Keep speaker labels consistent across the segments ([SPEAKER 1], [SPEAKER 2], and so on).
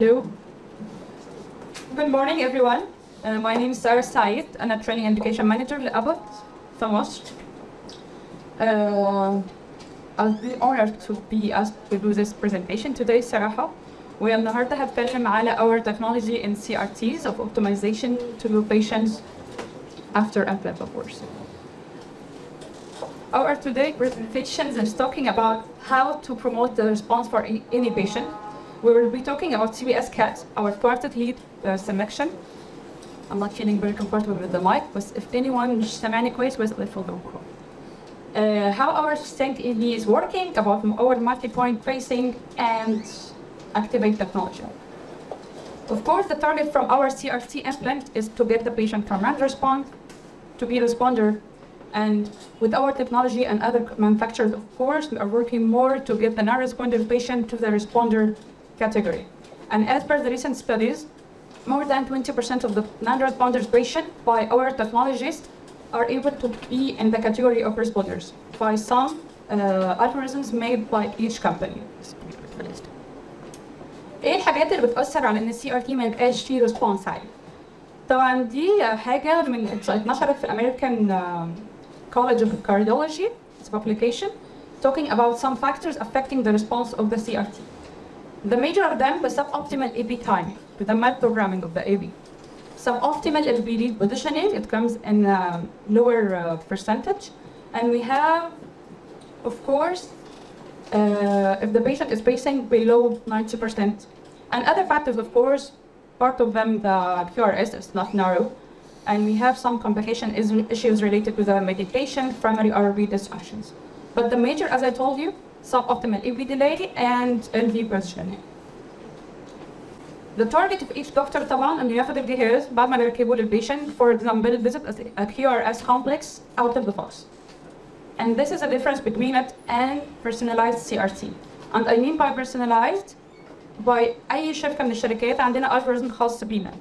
[SPEAKER 1] Hello. Good morning, everyone. My name is Saeed. I'm a training and education manager at Abbott في مصر. I'll be honored to be asked to do this presentation today صراحة. والنهارده هتكلم على our technology in CRTs of optimization to patients after implant of course. Our today presentation is talking about how to promote the response for any patient. We will be talking about CBS CAT, our quartet lead selection. I'm not feeling very comfortable with the mic, but if anyone مش سامعني كويس بس اتفضل. How our sync is working, about our multi-point tracing and activate technology. Of course, the target from our CRT implant is to get the patient command response, to be responder, and with our technology and other manufacturers, of course, we are working more to get the non-responder patient to the responder category. And as per the recent studies, more than 20% of the non-responders patient by our technologists are able to be in the category of responders by some algorithms made by each company. ايه الحاجات اللي بتأثر على ان السي ار تي ما يبقاش فيه ريسبونس عالي؟ طبعا دي حاجه من اتنشرت في American College of Cardiology. It's a publication talking about some factors affecting the response of the CRT. The major of them was suboptimal AB time with the mal-programming of the AB. Suboptimal LB lead positioning, it comes in lower percentage. And we have, of course, if the patient is pacing below 90%. And other factors, of course, part of them, the QRS is not narrow. And we have some complication issues related to the medication, primary RV dysfunctions. But the major, as I told you, suboptimal EV delay and LV positioning. The target of each doctor طبعا انه ياخد الجهاز بعد ما نركبه للبيشنت for example visit a QRS complex out of the box. And this is a difference between it and personalized CRT. And I mean by personalized by أي شركة من الشركات عندنا algorithm خاص بينا.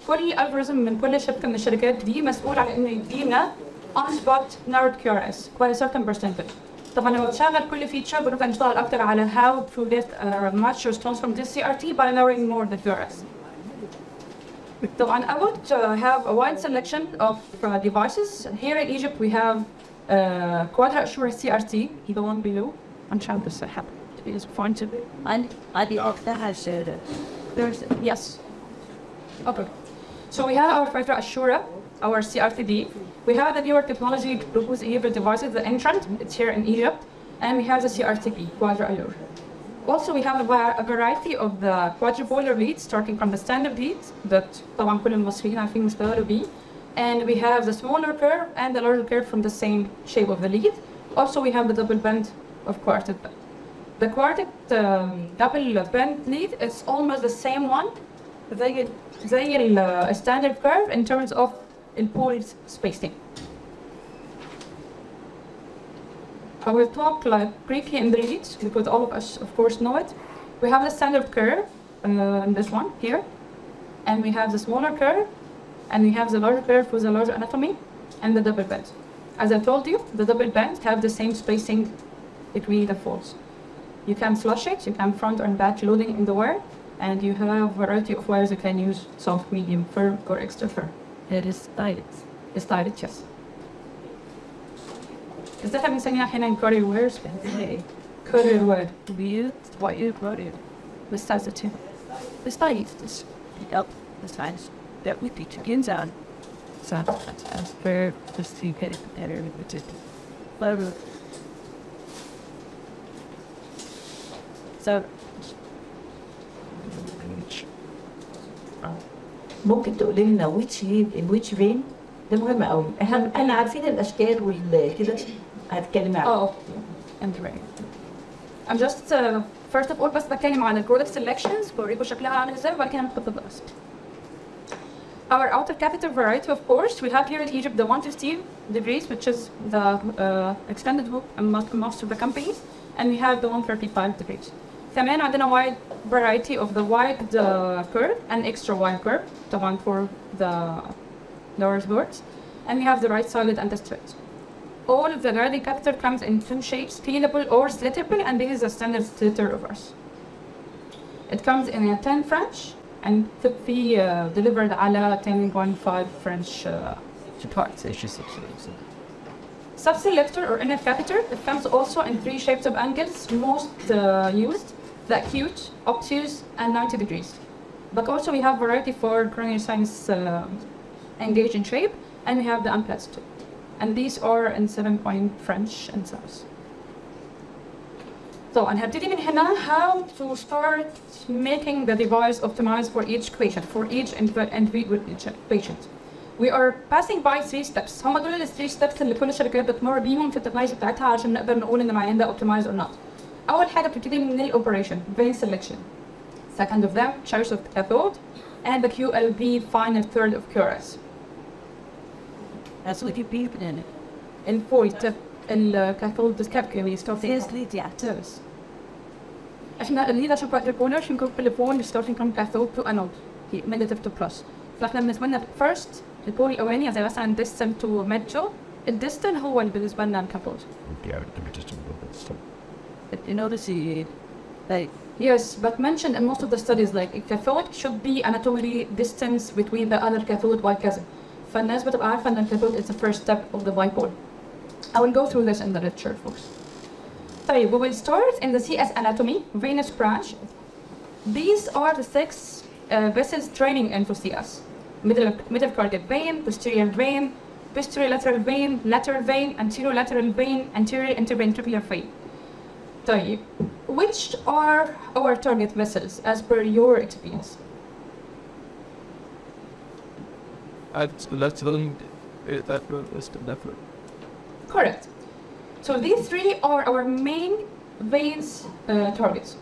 [SPEAKER 1] كل algorithm من كل شركة من الشركات دي مسؤول على إنه يدينا on spot narrowed QRS by a certain percentage. طبعا لما بتشغل كل feature بنبقى نشتغل أكتر على how to get a much response from this CRT by narrowing more the QRS. طبعا Abbott have a wide selection of devices. Here in Egypt we have Quadra Assure CRT, the one below. Unshot this happen. It is fine to be. And that has there's yes. Okay. So we have our Quadra Assure, our CRTD. We have the newer technology whose able devices, the entrant, it's here in Egypt, and we have the CRTP, Quadra Allure. Also, we have a variety of the quadripolar leads, starting from the standard leads that طبعا كل المصريين عارفين مستواه بيه. And we have the smaller curve and the larger curve from the same shape of the lead. Also, we have the double bend of quartet bend. The quartet double bend lead is almost the same one. زي ال standard curve in terms of pole spacing. I will talk like briefly in the leads because all of us, of course, know it. We have the standard curve, this one here, and we have the smaller curve. And we have the larger curve with the larger anatomy and the double bend. As I told you, the double bends have the same spacing between the folds. You can flush it, you can front and back loading in the wire, and you have a variety of wires you can use, soft, medium, firm, or extra firm. It is stylet. It's stylet, yes. Is that having something أحيانا courier wires? Courier wire. We use wire courier. Besides the two. The stylet. Yep, the stylet. That we teach against on. So that's fair just to get it better with it. So
[SPEAKER 2] ممكن تقولي لنا which vein ده مهم قوي. احنا عارفين الاشكال والكده هتكلمي عنها.
[SPEAKER 1] and right. I'm just first of all بس بتكلم عن product selections بوريكم شكلها عامل ازاي وبعد كده نخطط الأصل. Our outer catheter variety, of course, we have here in Egypt the 150 degrees, which is the extended hook among most of the companies, and we have the 135 degrees. كمان عندنا wide variety of the wide curve and extra wide curve, the one for the lower boards, and we have the right sided and the straight. All of the guiding catheter comes in two shapes, cleanable or slittable, and this is the standard slitter of ours. It comes in a 10 French and في delivered على 10.5 French parts. Subselector or NF catheter, it comes also in 3 shapes of angles, most used, the acute, obtuse, and 90 degrees. But also we have variety for coronary sinus engaged in shape, and we have the unplatted too. And these are in 7 French and size. So, هنبتدي من هنا how to start making the device optimized for each patient, for each individual patient. We are passing by 3 steps. هم دول ال 3 steps اللي كل الشركات بتمر بيهم في الديفايس بتاعتها عشان نقدر نقول ان العيان ده optimized or not. أول حاجة بتبتدي من الأوبريشن vein selection. Second of them, choice of cathode, and the QLV final third of QRS.
[SPEAKER 2] That's what you beep in it.
[SPEAKER 1] البوينت الكاثود discapulated stuff.
[SPEAKER 2] Seriously, yeah.
[SPEAKER 1] احنا اللي عشان بعد البونر عشان نكون في البون starting from cathode to anode negative to plus. فاحنا بالنسبة لنا first البول الأولاني زي مثلا distant to metal. الديستنت هو اللي بالنسبة لنا الكاثود.
[SPEAKER 2] You notice like
[SPEAKER 1] yes, but mentioned in most of the studies like a cathode should be anatomically distance between the other cathode وهكذا. فالناس بتبقى عارفة إن الكاثود is the first step of the bipole. I will go through this in the lecture, folks. طيب, we will start in the CS anatomy, venous branch. These are the 6 vessels training into CS. Middle cardiac vein, posterior vein, posterolateral vein, lateral vein, anterolateral vein, anterior interventricular vein. طيب, which are our target vessels as per your experience? Correct. So these 3 are our main veins targets,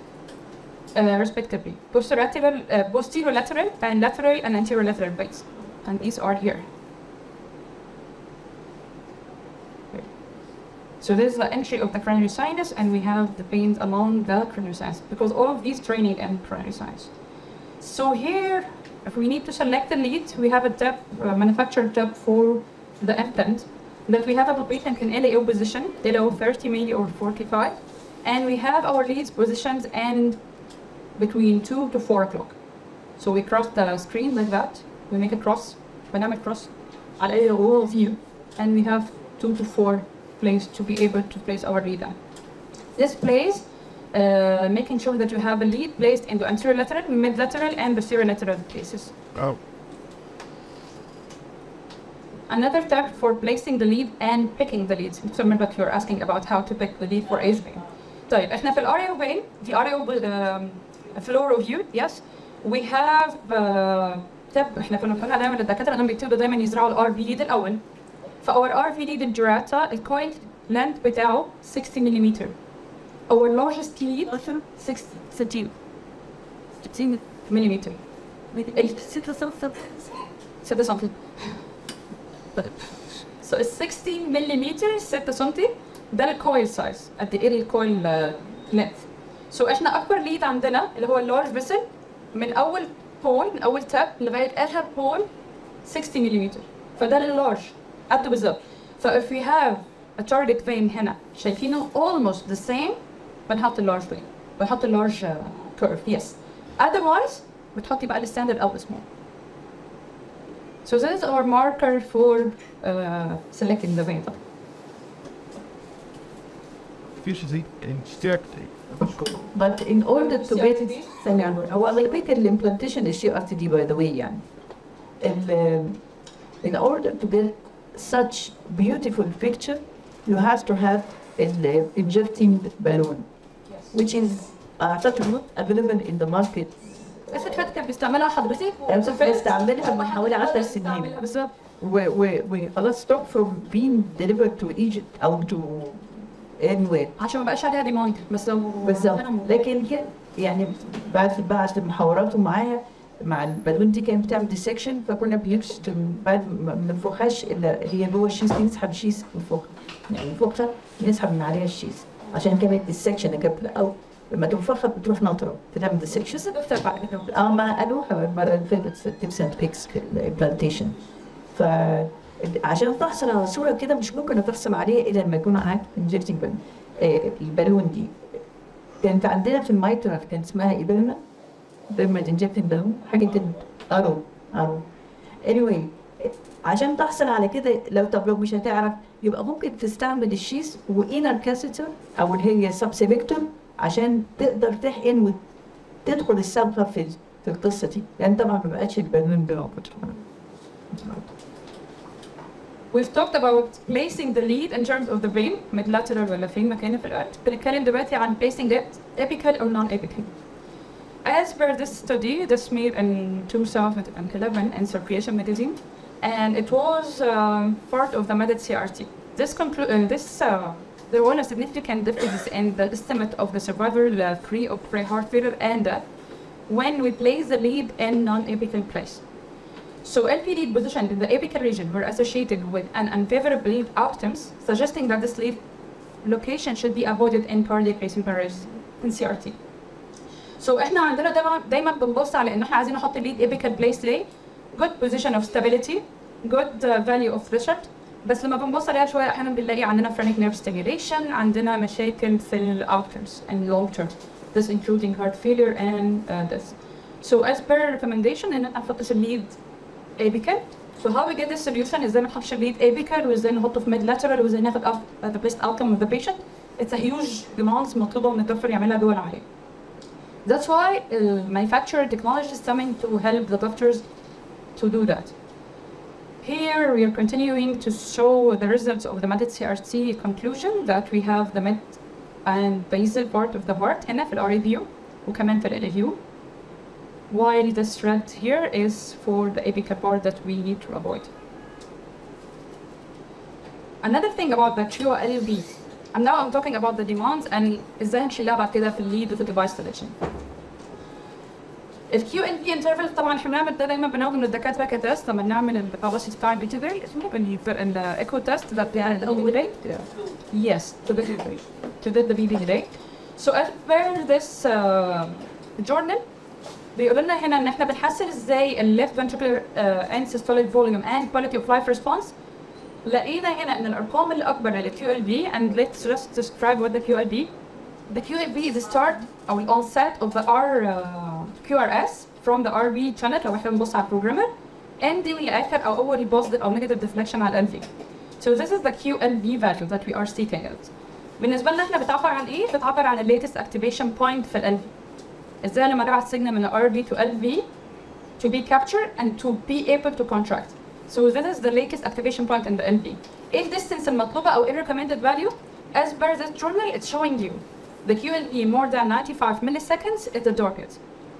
[SPEAKER 1] respectively. Posterolateral and lateral and anterolateral veins. And these are here. So this is the entry of the coronary sinus, and we have the veins along the coronary sinus, because all of these training in coronary sinus. So here, if we need to select the lead, we have a tip, manufactured tip for the implant, that we have a patient in LAO position, LAO 30 milli or 45, and we have our leads positions in between 2 to 4 o'clock. So we cross the screen like that, we make a cross, dynamic cross, على all view, and we have 2 to 4 places to be able to place our lead on. This place, making sure that you have a lead placed into anterolateral, mid-lateral, and posterolateral places.
[SPEAKER 3] Oh.
[SPEAKER 1] Another tip for placing the lead and picking the leads. Remember, you're asking about how to pick the lead for A's vein. طيب, احنا في الاريو vein, the areo floor of you, yes, we have tip. احنا كنا بنقولها دايما للدكاتره انهم بيبتدوا دايما يزرعوا الار في ليد الاول. فاور ار في ليد الجراتا الكويل length بتاعه 60 ملم. Our largest lead 60 ملم. 6 سم. So it's 16 ملم 6 سم. ده الكويل سايز قد ايه الكويل length. So احنا اكبر ليد عندنا اللي هو اللارج فيسل من اول بول من اول تاب لغايه اخر بول 60 ملم. فده اللارج قد بالظبط. So if we have a target vein هنا شايفينه almost the same, بنحط اللارج vein, بنحط اللارج curve, yes. Otherwise بتحطي بقى الستاندرد او السمول. So this is our marker for selecting the vein.
[SPEAKER 2] But in order to get it, هو أغلبية الإمبلانتيشن CRT by the way يعني. In order to get such beautiful picture, you have to have an injecting balloon, which is not available in the market.
[SPEAKER 1] بس الفات كان بيستعملها حضرتك؟
[SPEAKER 2] بستعملها من حوالي 10 سنين.
[SPEAKER 1] بالظبط.
[SPEAKER 2] خلاص stop from being delivered to Egypt أو to anywhere.
[SPEAKER 1] عشان ما بقاش عليها ديماند بس
[SPEAKER 2] بالظبط. لكن يعني بعد محاوراته معايا مع البالون دي كانت بتعمل ديسكشن، فكنا بعد ما بننفخهاش الا هي جوه الشيز بنسحب الشيز ونفخها، يعني نفخها نسحب من عليها الشيز عشان كانت ديسكشن اللي كانت او لما تنفخها بتروح ناطره بتعمل ديسكشن.
[SPEAKER 1] بس الدكتور بعد
[SPEAKER 2] ما قالوها المره اللي فاتت في تيبس اند بيكس في الامبلانتيشن. فعشان تحصل على صوره كده مش ممكن تحصل عليها الا لما يكون معاك انجكتنج بالون. البالون دي كانت عندنا في المايترال كانت اسمها إبلنا، لما injecting ده حاجة أرو anyway عشان تحصل على كده لو مش هتعرف يبقى ممكن تستعمل الشيس وإنر كاسيتر أو اللي هي سبسيبكتور عشان تقدر تحقن وتدخل الصبغة في القصة دي، لأن طبعا ما بقتش البالون موجود.
[SPEAKER 1] We've talked about placing the lead in terms of the vein, mid-lateral ولا فين مكانه في القلب. بنتكلم دلوقتي عن placing it apical or non-apical. As per this study, this made in 2011 in Circulation magazine, and it was part of the Abbott CRT. There was a significant difference in the estimate of the survival free of pre-heart failure and death when we place the lead in non-apical place. So LP lead positioned in the apical region were associated with an unfavorable outcomes, suggesting that this lead location should be avoided in cardiac arrhythmias in CRT. So احنا عندنا دايما بنبص على ان احنا عايزين نحط الليد apical place ليه؟ good position of stability, good value of threshold. بس لما بنبص عليها شويه احيانا بنلاقي عندنا phrenic nerve stimulation، عندنا مشاكل في ال outcomes and long term. This including heart failure and death. So as per recommendation ان احنا نحط الليد apical. So how we get this solution ازاي ما نحطش الليد apical وازاي نحطه في mid lateral وازاي ناخد the best outcome of the patient. It's a huge demands مطلوبه من الدكتور يعملها جوه العمليه. That's why manufacturer technology is coming to help the doctors to do that. Here we are continuing to show the results of the Abbott CRT conclusion that we have the mid and basal part of the heart هنا في ال RA view وكمان في ال LA view. While this red here is for the apical part that we need to avoid. Another thing about the QLB, and now I'm talking about the demands and ازاي نحلها بعد كده في الليد وفي الديفايس selection. ال QLB interval طبعا احنا بنعمل ده دايما بناخده من الدكاتره كتست لما نعمل الفالوسيتي تايم بيتفرق اسمه الايكو تيست ده بتاع الاول rate. Yes, to get the BB rate. So as per this journal بيقول لنا هنا ان احنا بنحسن ازاي ال left ventricular and systolic volume and quality of life response. لقينا هنا ان الارقام اللي اكبر لل QLB and let's just describe what the QLB. The QLB is the start او ال onset of the QRS from the RB channel لو احنا بنبص على البروجرامر ending لاخر او اول positive او negative deflection على ال LV. So this is the QLB value that we are stating it. بالنسبه لنا احنا بتعبر عن ايه؟ بتعبر عن ال latest activation point في ال LV. ازاي لما نبعت signal من RB to LV to be captured and to be able to contract. So this is the latest activation point in the LV. If distance المطلوبة أو recommended value, as per this journal, it's showing you the QLV more than 95 milliseconds is the target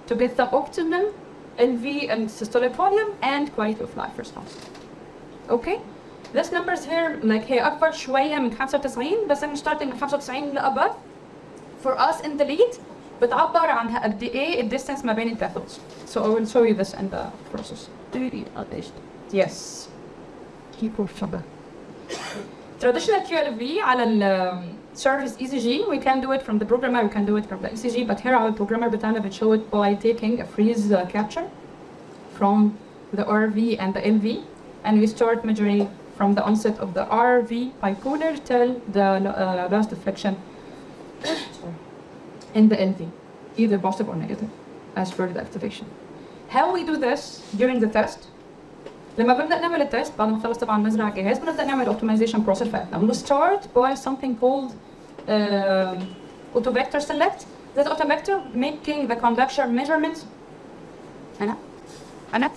[SPEAKER 1] to get the optimum LV and systolic volume and quality of life response. Okay? This numbers here like هي أكبر شوية من 95 بس أنا starting من 95 لأبove. For us in the lead بتعبر عن قد إيه الديستانس ما بين التاثلز. So I will show you this in the process. Yes. Traditional QLV على ال surface ECG, we can do it from the programmer, we can do it from the ECG, but here على البروجرامر بتاعنا بنشوف it by taking a freeze capture from the RV and the LV, and we start measuring from the onset of the RV bipolar till the last deflection in the LV, either positive or negative, as per the activation. How we do this during the test? لما بنبدأ نعمل التست بعد ما نخلص طبعا نزرع الجهاز بنبدأ نعمل optimization process فعلا. We start by something called auto vector select. This auto vector making the conduction measurements. أنا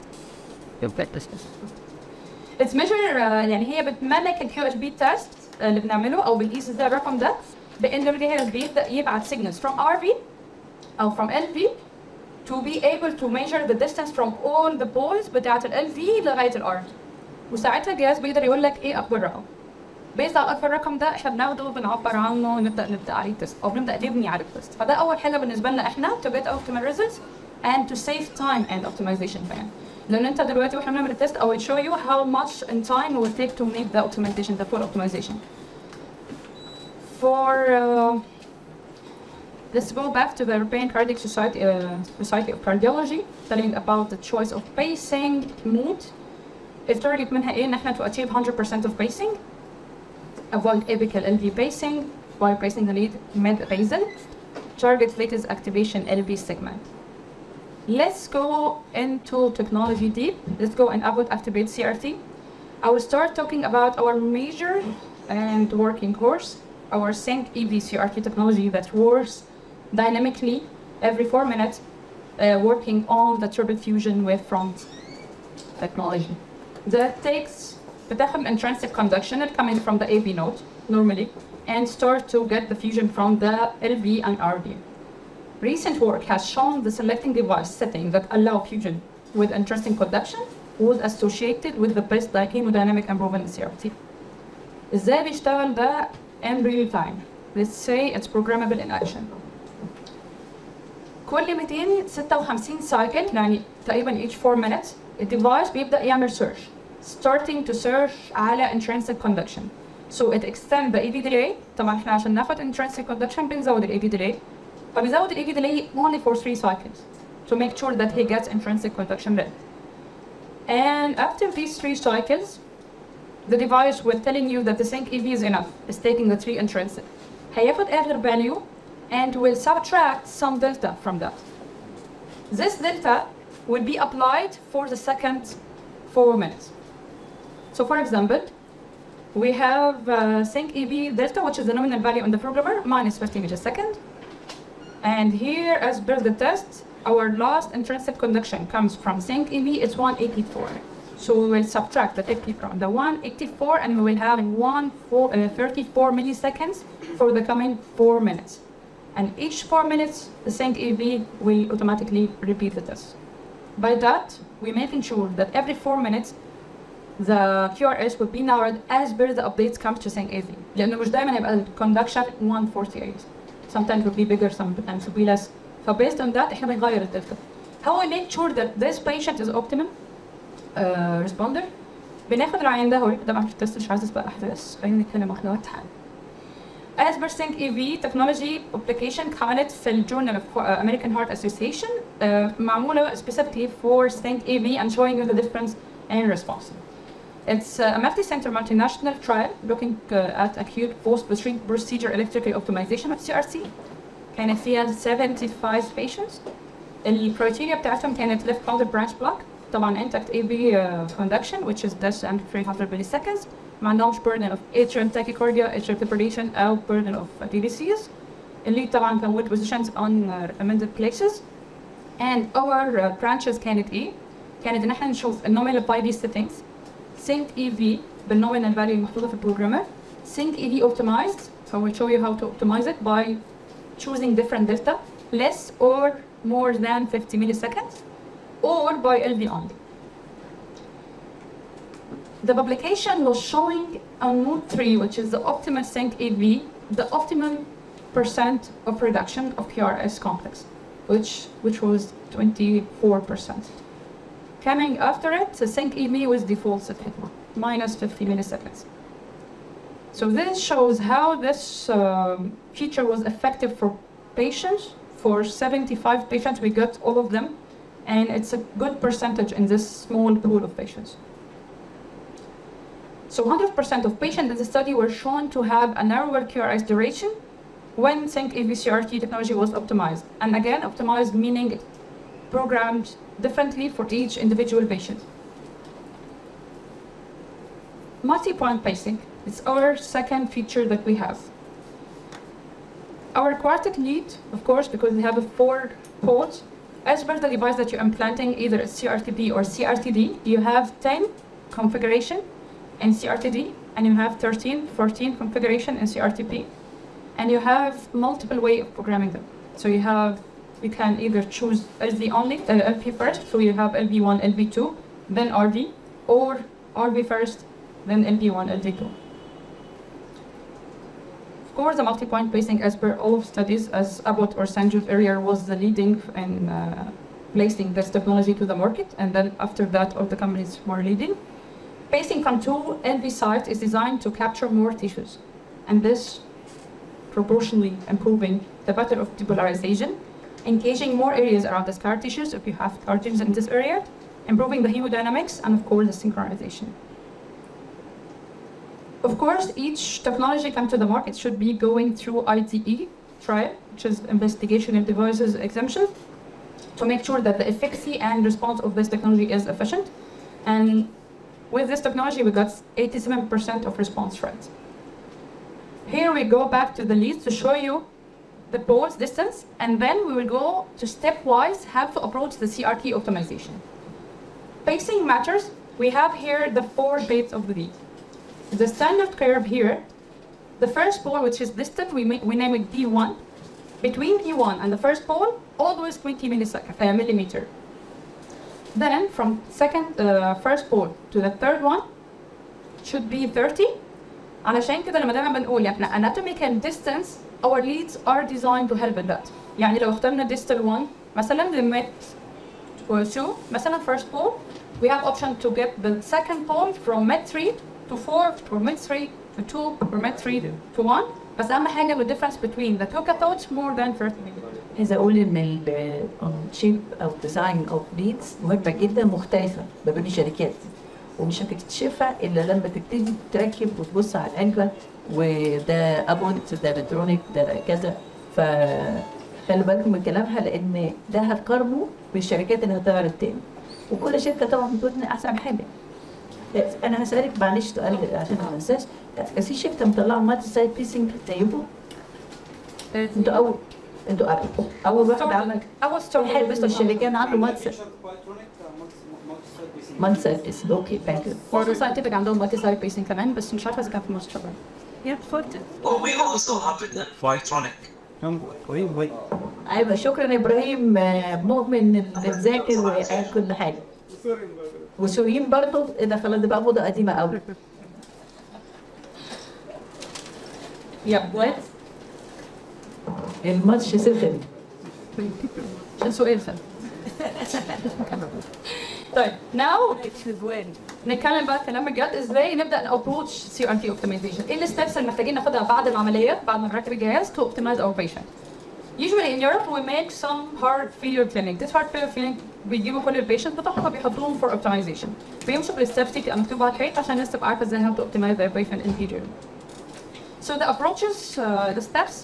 [SPEAKER 1] It's measure يعني هي بتملك ال QHB test اللي بنعمله أو بنقيس ازاي الرقم ده بإن الجهاز بيبدأ يبعت signals from RV أو from LV to be able to measure the distance from all the poles بتاعت ال LV لغاية ال RV. وساعتها الجهاز بيقدر يقول لك ايه أكبر رقم. بيز على أكبر رقم ده احنا بناخده وبنعبر عنه ونبدأ عليه تيست أو بنبدأ نبني على التيست. فده أول حاجة بالنسبة لنا احنا to get optimal results and to save time and optimization plan. لأن أنت دلوقتي واحنا بنعمل التيست I will show you how much in time it will take to make the optimization, the full optimization. For let's go back to the European Cardiac Society, Society of Cardiology, telling about the choice of pacing mood. التارجت منها ايه؟ ان احنا to achieve 100% of pacing, avoid apical LV pacing while placing the lead mid basal, target latest activation LV segment. Let's go into technology deep. Let's go in Abbott Activate CRT. I will start talking about our major and working course, our Sync EV CRT technology that works dynamically every 4 minutes, working on the turbo fusion wavefront technology. That بتاخد intrinsic conduction coming from the AV node normally and start to get the fusion from the LV and RV. Recent work has shown the selecting device setting that allow fusion with intrinsic conduction was associated with the best hemodynamic improvement in CRT. ازاي بيشتغل ده in real time? Let's say it's programmable in action. كل 256 cycle يعني تقريبا each 4 minutes الديفايس بيبدأ يعمل search, starting to search على intrinsic conduction. So it extends the AV delay. طبعا احنا عشان ناخد intrinsic conduction بنزود ال AV delay. فبنزود ال AV delay only for 3 cycles to make sure that he gets intrinsic conduction read. And after these 3 cycles, the device will telling you that the sync EV is enough. It's taking the 3 intrinsic. هياخد آخر value and will subtract some delta from that. This delta will be applied for the second 4 minutes. So for example, we have sync EV delta, which is the nominal value on the programmer, minus 50 millisecond. And here, as per the test, our last intrinsic conduction comes from sync EV, it's 184. So we will subtract the 50 from the 184 and we will have 34 milliseconds for the coming 4 minutes. And each 4 minutes, the sync EV will automatically repeat the test. By that, we're making sure that every 4 minutes, the QRS will be narrowed as per the updates comes to sync EV. لأنه مش دايما يبقى conduction 148. Sometimes it will be bigger, sometimes it will be less. So based on that, احنا بنغير الدلتا. How we make sure that this patient is optimum responder؟ بناخد العيان ده، هو طبعا في التست مش عايز اسبق احداث، خلينا نتكلم واحدة واحدة. As per Sync EV technology publication اتعملت في الجورنال of American Heart Association معمولة specifically for Sync EV and showing you the difference in response. It's a multi-center multinational trial looking at acute post-procedure electrical optimization of CRT. كانت فيها 75 patients. الكرايتيريا بتاعتهم كانت left bundle branch block. طبعا intact AV conduction which is less than 300 milliseconds. ما عندهمش burden of atrial tachycardia, atrial fibrillation أو burden of DDCs. اللي طبعا كان with positions on recommended places. And our branches كانت إيه؟ كانت إن احنا نشوف الnominal by these settings. Sync EV بالnominal value المحطوطة في البروجرامر. Sync EV optimized. So we'll show you how to optimize it by choosing different delta, less or more than 50 milliseconds, or by LV only. The publication was showing on node 3, which is the optimal sync EV, the optimal percent of reduction of QRS complex, which was 24%. Coming after it, the sync EV was default set minus 50 milliseconds. So this shows how this feature was effective for patients. For 75 patients, we got all of them, and it's a good percentage in this small pool of patients. So 100% of patients in the study were shown to have a narrower QRS duration when Sync EV CRT technology was optimized. And again, optimized meaning programmed differently for each individual patient. Multi-point pacing is our second feature that we have. Our quartet lead, of course, because we have 4 ports, as per the device that you're implanting, either a CRTP or CRTD, you have 10 configuration in CRTD, and you have 14 configuration in CRTP, and you have multiple way of programming them. So you can either choose LV only, LV first, so you have LV1, LV2, then RV, or RV first, then LV1, LV2. Of course, the multi-point pacing, as per all of studies, as Abbott or Sanju's earlier was the leading in placing this technology to the market, and then after that, all the companies were leading. Pacing from 2 LV sites is designed to capture more tissues, and this proportionally improving the pattern of depolarization, engaging more areas around the scar tissues if you have scar tissues in this area, improving the hemodynamics, and of course the synchronization. Of course, each technology come to the market should be going through IDE trial, which is Investigation in Devices Exemption. to make sure that the efficacy and response of this technology is efficient. And with this technology, we got 87% of response rate. Here we go back to the leads to show you the pulse distance, and then we will go to stepwise how to approach the CRT optimization. Pacing matters. We have here the 4 baits of the lead. The standard curve here, the first pole, which is distant, we name it D1. Between D1 and the first pole, always 20 millimeter. Then from first pole to the third one should be 30. علشان كده لما دايما بنقول احنا anatomical distance our leads are designed to help with that. يعني لو اخترنا distal 1 مثلا limit to 2 مثلا first pole, we have option to get the second pole from mid 3 to 4 or mid 3 to 2 or mid 3 to 1. بس اهم حاجه the difference between the two cathodes more than 30 millimeters.
[SPEAKER 2] عايزه اقول ان الشيب او ديزاين اوف ليدز مهمه جدا مختلفه ما بين الشركات، ومش هتكتشفها الا لما تبتدي تركب وتبص على الانكر، وده ابوت ده الكترونيك ده كذا. فخلوا بالكم من كلامها لان ده هتقارنه بالشركات اللي هتعرض تاني، وكل شركه طبعا بتقول احسن حاجه. انا هسالك معلش سؤال عشان ما انساش، في شركه مطلعه مالتي سايد بيسنج زيكم؟ انتوا اول واحد عمل
[SPEAKER 1] اول ستور
[SPEAKER 2] حلو، بس الشركات عنده مالتي سايد بيسنج. اوكي ثانك يو.
[SPEAKER 1] برضه ساينتفك عندهم مالتي سايد بيسنج كمان، بس مش عارفه اذا كان في مصر شغال.
[SPEAKER 3] Well, we also have the Vitronic.
[SPEAKER 2] ايوه شكرا ابراهيم، مؤمن اللي مذاكر وقال كل حاجه. وسوريين برضه ده خلاص ده بقى موضه قديمه قوي.
[SPEAKER 1] وات
[SPEAKER 2] الماتش سخن.
[SPEAKER 1] عشان سؤال سهل. طيب ناو نتكلم بقى كلام بجد، ازاي نبدا نابروتش سي ار تي اوبتمايزيشن. ايه الستبس اللي محتاجين ناخدها بعد العمليه بعد ما نركب الجهاز to optimize our patient. Usually in Europe we make some heart failure clinic. This heart failure clinic بيجيبوا كل البيشنت بتوعهم بيحطوهم for optimization. بيمشوا بالستبس دي تبقى مكتوبه على الحيط عشان الناس تبقى عارفه ازاي how to optimize their patient in future. So the approaches, the steps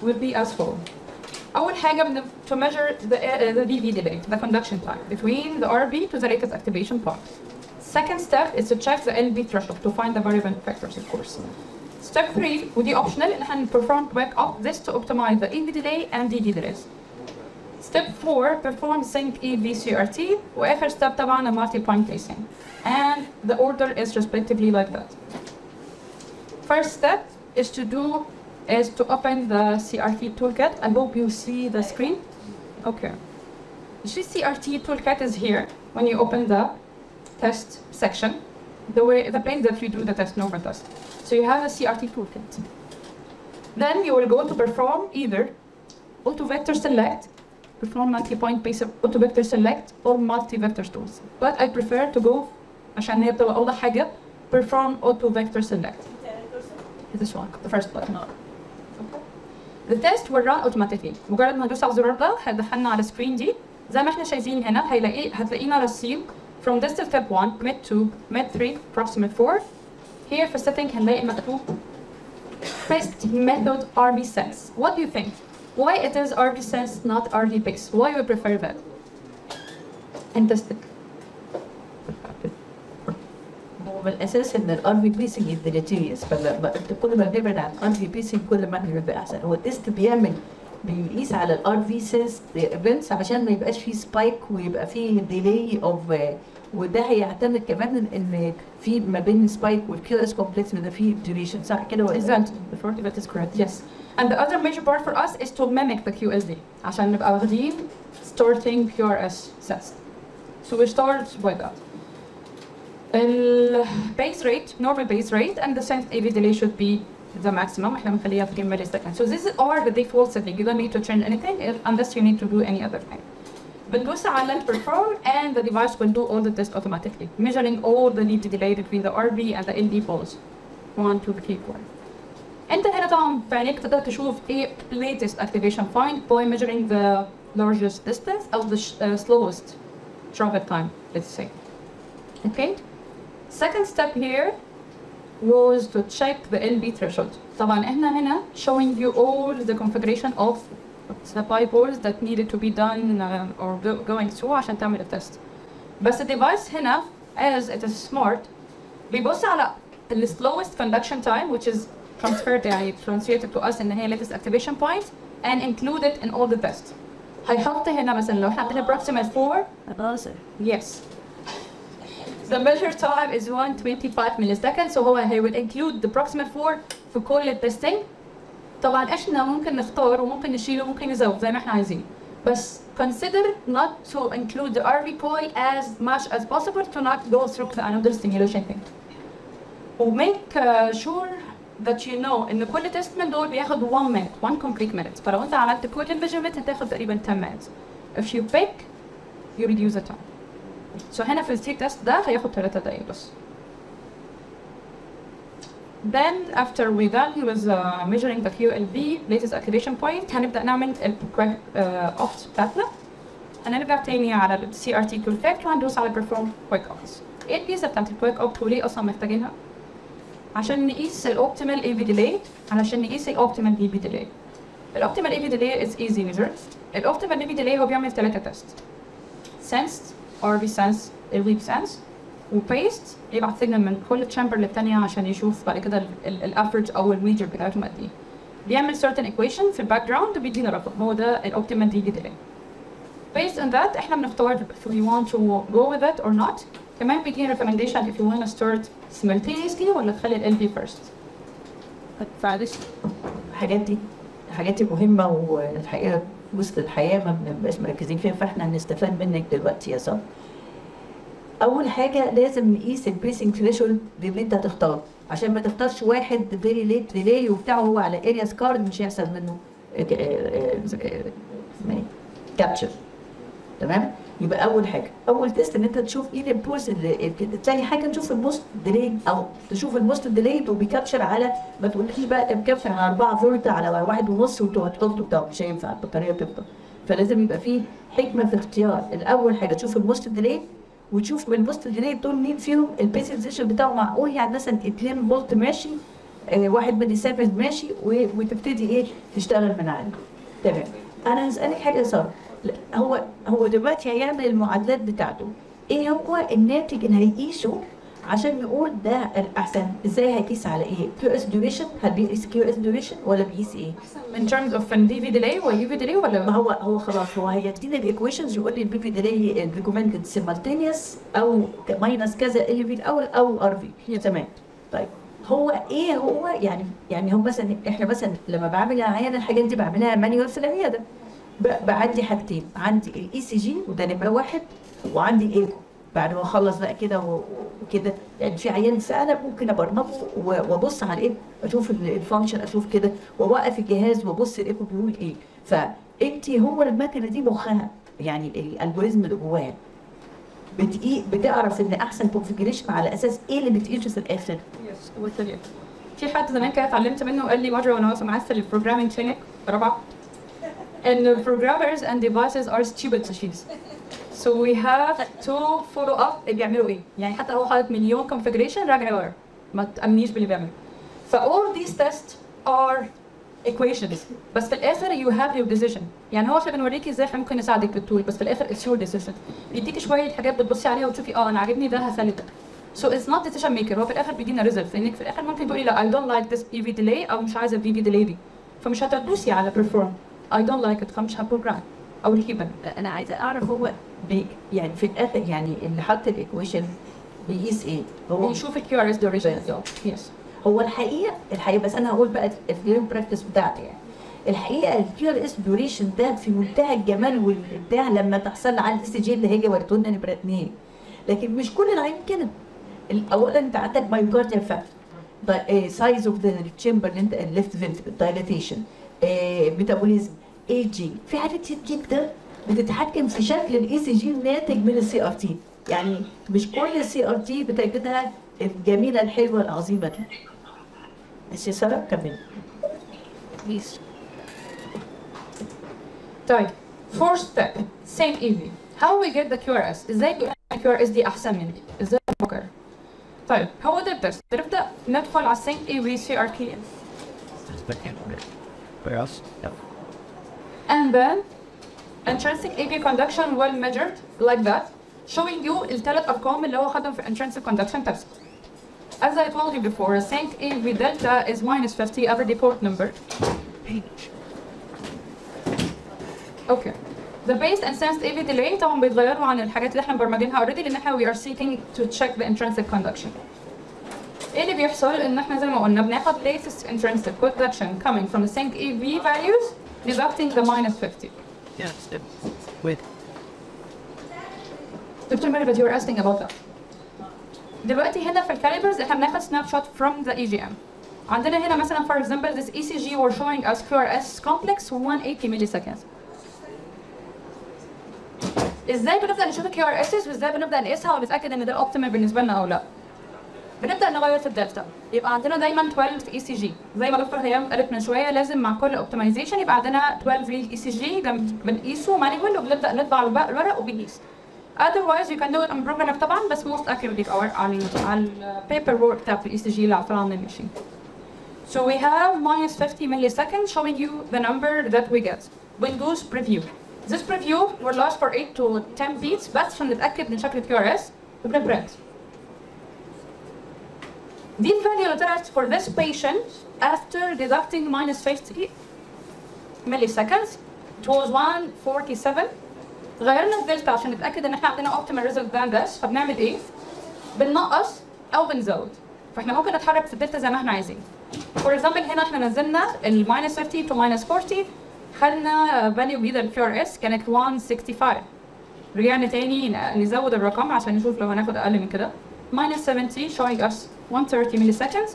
[SPEAKER 1] will be as follows. أول حاجة to measure the DV delay, the conduction time between the RB to the latest activation part. Second step is to check the LB threshold to find the variable factors, of course. Step 3 ودي optional إن احنا perform back up this to optimize the EV delay and DD delays. Step 4 perform sync EV CRT وآخر step طبعا multi-point placing. And the order is respectively like that. First step is to open the CRT toolkit. I hope you see the screen. Okay. The CRT toolkit is here when you open the test section. The place that you do the test, normal test. So you have a CRT toolkit. Then you will go to perform either auto-vector select, perform multi-point base auto-vector select, or multi-vector tools. But I prefer to go عشان هي بتبقى أوضح حاجة perform auto-vector select. This one, the first button. The test will run automatically. مجرد ما ندوس على الزرار ده هيدخلنا على السكرين دي زي ما احنا شايفين هنا. هتلاقينا راسين from distal step 1 mid 2 mid 3 proximate 4. Here في setting هنلاقي مكتوب Best method RB sense. What do you think? Why it is RB sense not RB base? Why we prefer that? Fantastic.
[SPEAKER 2] هو بالاساس ان الار في بيسنج ديليتيريوس، كل ما بنبعد عن الار في بيسنج كل ما بيبقى احسن. هو التست بيقيس على الار في سيس ايفنتس عشان ما يبقاش فيه سبايك ويبقى فيه ديلي اوف، وده هيعتمد كمان ان في ما بين السبايك والكيو اس كومبلكس ان في ديوريشن، صح كده ولا؟
[SPEAKER 1] Exactly. That is correct. Yes. And the other major part for us is to mimic the QSD عشان نبقى واخدين starting QRS sense. So we start with that. Base rate, normal base rate, and the sense AV delay should be the maximum. احنا بنخليها 15 milliseconds. So these are the default setting. You don't need to change anything unless you need to do any other thing. بندوس على perform and the device will do all the tests automatically, measuring all the lead delay between the RB and the LD poles. 1, 2, 3, 4. انت هنا طبعا في عينيك تقدر تشوف ايه latest activation find by measuring the largest distance or the slowest travel time, let's say. Okay? Second step here was to check the LB threshold. طبعا احنا هنا showing you all the configuration of the bypass that needed to be done or going through عشان تعمل التست. بس الديفايس هنا as it is smart بيبص على the slowest conduction time which is transferred يعني translated to us إن هي latest activation point and include it in all the tests. هيحط هنا مثلا لو احنا عندنا proximal 4 yes the measure time is 125 milliseconds so he will include the proximal 4 في كل التستنج. طبعا احنا ممكن نختار وممكن نشيله وممكن نزود زي ما احنا عايزين بس consider not to include the RV point as much as possible to not go through another stimulation thing. وmake sure that you know إن كل تيست من دول بياخد 1 minute 1 complete minute فلو أنت عملت كل الميجرمنت هتاخد تقريبا 10 minutes. If you pick you reduce the time. So هنا في الستيك تيست ده هياخد 3 دقايق بس. Then after we done with measuring the QLB latest activation point هنبدأ نعمل ال off بتاعتنا. هنرجع تاني على ال CRT tool effect وهندوس على perform quick offs. ايه الميزة بتاعت ال quick off وليه أصلا محتاجينها؟ عشان نقيس الاوبتيمال اي في ديلي علشان نقيس الاوبتيمال بي بي ديلي. الاوبتيمال اي في ديلي از ايزي ميجر. الاوبتيمال اي في ديلي هو بيعمل 3 تيست سنس ار في سنس الويب سنس وبيست يبعت سيجنال من كل تشامبر للثانيه عشان يشوف بعد كده الافرج او الميجر بتاعتهم قد ايه. بيعمل certain equation في الباك جراوند وبيدينا رقم هو ده الاوبتيمال اي في ديلي. Based on that احنا بنختار if we want to go with it or not. كمان بيدينا recommendation if you want to start simultaneously ولا تخلي ال LP first.
[SPEAKER 2] فعلش الحاجات دي مهمة والحقيقة وسط الحياة ما بنبقاش مركزين فيها فاحنا هنستفاد منك دلوقتي يا صاحبي. أول حاجة لازم نقيس البيسنج ثريشولد اللي أنت هتختاره عشان ما تختارش واحد فيري ليت ديلي وبتاعه هو على ارياس كارد مش هيحصل منه كابتشر. تمام؟ يبقى اول حاجه اول تيست ان انت تشوف ايه البوز اللي تاني حاجه تشوف الموست ديلي او تشوف الموست ديلي وبيكابشر على ما تقوليش بقى بيكابشر على 4 فولت على 1.5 وانتوا هتحطوا بتاع مش هينفع البطاريه تفضل. فلازم يبقى فيه حكمه في اختيار. الاول حاجه تشوف الموست ديلي وتشوف من الموست ديلي دول مين فيهم البيسنسيشن بتاعه معقول يعني مثلا 2 فولت ماشي 1 ملي سيفن ماشي وتبتدي ايه تشتغل من عنده. تمام. انا هسالك حاجه يا ساره. هو دلوقتي هيعمل المعادلات بتاعته ايه هو الناتج اللي هيقيسه عشان نقول ده الاحسن. ازاي هيقيس على ايه؟ كيو اس ديوريشن. هل بيقيس كيو اس ديوريشن ولا بيقيس ايه؟
[SPEAKER 1] in terms of دي في ديلي ولا يو في ديلي ولا
[SPEAKER 2] ما هو خلاص هو هيدينا الايكويشنز يقول لي البي في ديلي ريكومندد سيمالتينيوس او ماينس كذا ال في الاول او ار في. تمام. طيب هو ايه هو يعني هو مثلا احنا مثلا لما بعمل عيان الحاجات دي بعملها مانيوال في العياده. عندي حاجتين عندي الاي سي جي وده نمره 1 وعندي ايكو بعد ما اخلص بقى كده وكده يعني في عيان فعلا ممكن ابرمجه وابص على الايكو اشوف الفانكشن اشوف كده واوقف الجهاز وابص الايكو بيقول ايه. فانت هو المكنه دي مخها يعني الالجوريزم اللي جواها بتعرف ان احسن كونفيجريشن على اساس ايه اللي بتقيسه في الاخر.
[SPEAKER 1] في حد زمان كده اتعلمت منه وقال لي مره وانا واقفه معاه في البروجرامينج كلينيك رابعه and programmers and devices are stupid machines. So we have to follow up اللي بيعملوا ايه. يعني حتى لو حاطط مليون configuration راجع ورا ما تأمنيش باللي بيعمله. ف all these tests are equations بس في الاخر you have your decision. يعني هو عشان بنوريكي ازاي احنا ممكن نساعدك بالتول بس في الاخر it's your decision. بيديكي شويه حاجات بتبصي عليها وتشوفي انا عاجبني ده هخلي ده. So it's not decision maker. هو في الاخر بيدينا result لانك في الاخر ممكن تقولي لا I don't like this PV delay او مش عايزه PV delay دي فمش هتدوسي على perform. I don't like it فمش هبروجرام او الهيبن.
[SPEAKER 2] انا عايزه اعرف هو يعني في الاخر يعني اللي حط الايكويشن بيقيس ايه؟
[SPEAKER 1] هو بيشوف الكيو ار اس ديوريشن. يس
[SPEAKER 2] هو الحقيقه بس انا هقول بقى الفيلم براكتس بتاعتي يعني الحقيقه الكيو ار اس ديوريشن ده في منتهى الجمال والابداع لما تحصل على الاس جي اللي هي وريته لنا نمره 2 لكن مش كل العين كده. اولا انت عندك مايوكارديال فاكتور سايز اوف ذا تشامبر اللي انت الليفت فنتريكل دايلاتيشن ميتابوليزم اي جي في حاجات كتير جدا بتتحكم في شكل الاي سي جي الناتج من السي ار تي. يعني مش كل السي ار تي بتجدها الجميله الحلوه العظيمه دي. ماشي ساره كمل.
[SPEAKER 1] طيب fourth step same evening how we get the QRS. ازاي تقول QRS دي احسن من دي؟ ازاي نفكر؟ طيب هو ده الدرس. نبدا ندخل على السينك اي في سي ار تي. and then intrinsic AV conduction well measured like that, showing you الثلاث أرقام اللي هو خدهم في intrinsic conduction test. As I told you before, sync AV delta is -50 every deport number. Okay. The base and sensed AV delay طبعا بيتغيروا عن الحاجات اللي احنا مبرمجينها already لان احنا we are seeking to check the intrinsic conduction. ايه اللي بيحصل ان احنا زي ما قلنا بناخد latest intrinsic conduction coming from the sync AV values deducting the -50.
[SPEAKER 3] Yes. Wait.
[SPEAKER 1] Dr. Mary, but you were asking about that. دلوقتي هنا في الكاليبرز احنا بناخد snapshot from the EGM. عندنا هنا مثلا for example this ECG were showing us QRS complex 180 milliseconds. ازاي بنبدا نشوف الكيو ار اسز وازاي بنبدا نقيسها ونتاكد ان ده الاوبتيمال بالنسبه لنا او لا؟ بنبدا نغير في الدلتا، يبقى عندنا دايما 12 اي سي جي، زي ما دكتور هيام قالت من شويه لازم مع كل اوبتمايزيشن يبقى عندنا 12 ريل اي سي جي بنقيسه مانيوال وبنبدا نطبع الورق وبنقيس. otherwise you can do it on program طبعا بس most accurately على البيبر وورك بتاعت الاي سي جي اللي طلع من الماشين. So we have -50 milliseconds showing you the number that we get. Windows preview. This preview will last for 8 to 10 beats بس عشان نتأكد من شكل ال QRS وبنبرنت. دي الفاليو اللي طلعت for this patient after deducting -50 milliseconds. It was 147. غيرنا الدلتا عشان نتأكد ان احنا عندنا optimal result than this، فبنعمل ايه؟ بننقص أو بنزود. فاحنا ممكن نتحرك في الدلتا زي ما احنا عايزين. For example هنا احنا نزلنا ال -50 to -40. خدنا فاليو جديدة لل QRS كانت 165. رجعنا تاني نزود الرقم عشان نشوف لو هناخد أقل من كده. -70 showing us 130 milliseconds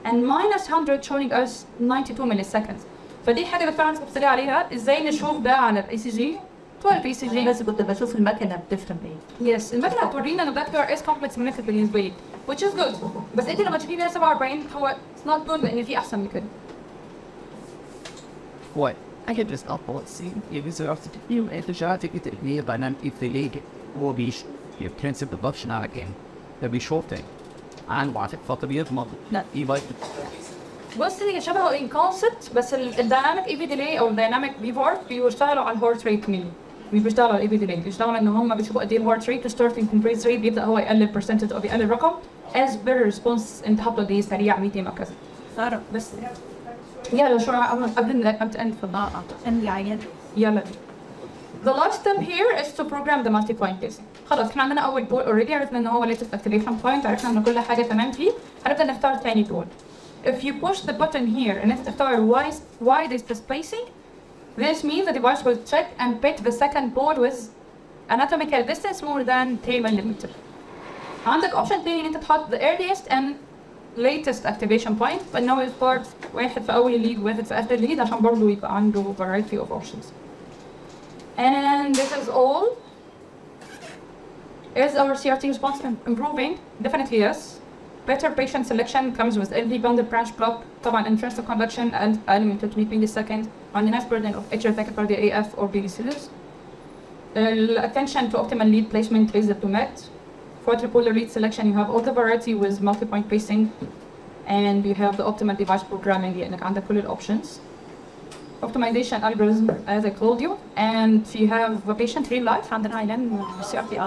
[SPEAKER 1] and -100 showing us 92 milliseconds. فدي حاجة اللي فعلا بتبصلي عليها ازاي نشوف ده على الاي سي جي 12 اي سي جي.
[SPEAKER 2] بس كنت بشوف المكنه بتفهم ايه.
[SPEAKER 1] يس المكنة هتورينا ان ده QRS complex مناسب بالنسبة لي which is good. بس انت لما تشوفيه 147 هو it's not good لان في أحسن من كده.
[SPEAKER 3] What? I can just upload see if it's up to you and the shot to get it near by now if they leak it will be you can set the function out again. That'll be short thing. And watch it for the years month.
[SPEAKER 1] لا.
[SPEAKER 3] E-bike.
[SPEAKER 1] بص هي شبهه in concept بس الديناميك اي في ديلي او الديناميك بيفور بيشتغلوا على الهارت ريت مين؟ مش بيشتغلوا على الاي في ديلي، بيشتغلوا ان هم بيشوفوا قد ايه الهارت ريت ستارتنج كومبريس ريت بيبدا هو يقلل برسنتج او بيقلل رقم as per response انت حاطه قد ايه سريع 200 او كذا. بس يلا شو قبل ما تنتهي في الضاعة يلا. The last step here is to program the multi-point casing. خلاص احنا عندنا أول tool already عرفنا إن هو latest activation point، عرفنا إن كل حاجة تمام فيه، هنبدأ نختار تاني tool. If you push the button here and تختار widest spacing, this means the device will check and pick the second pole with anatomical distance more than 10 millimeter. عندك option تاني إن أنت تحط the earliest and latest activation point فإنه يختار واحد في أول lead وواحد في آخر lead عشان برضه يبقى عنده variety of options. And this is all. Is our CRT response improving? Definitely yes. Better patient selection comes with LV bundle branch block. طبعا intrinsic conduction and element 20 milliseconds. عندنا burden of atrial tachycardia AF or BDCs. Attention to optimal lead placement is the met. For tripolar lead selection, you have all the variety with multi-point pacing, and you have the optimal device programming. لأنك عندك كل options. Optimization algorithm, as I told you, and you have a patient real life. عندنا عيان CRT.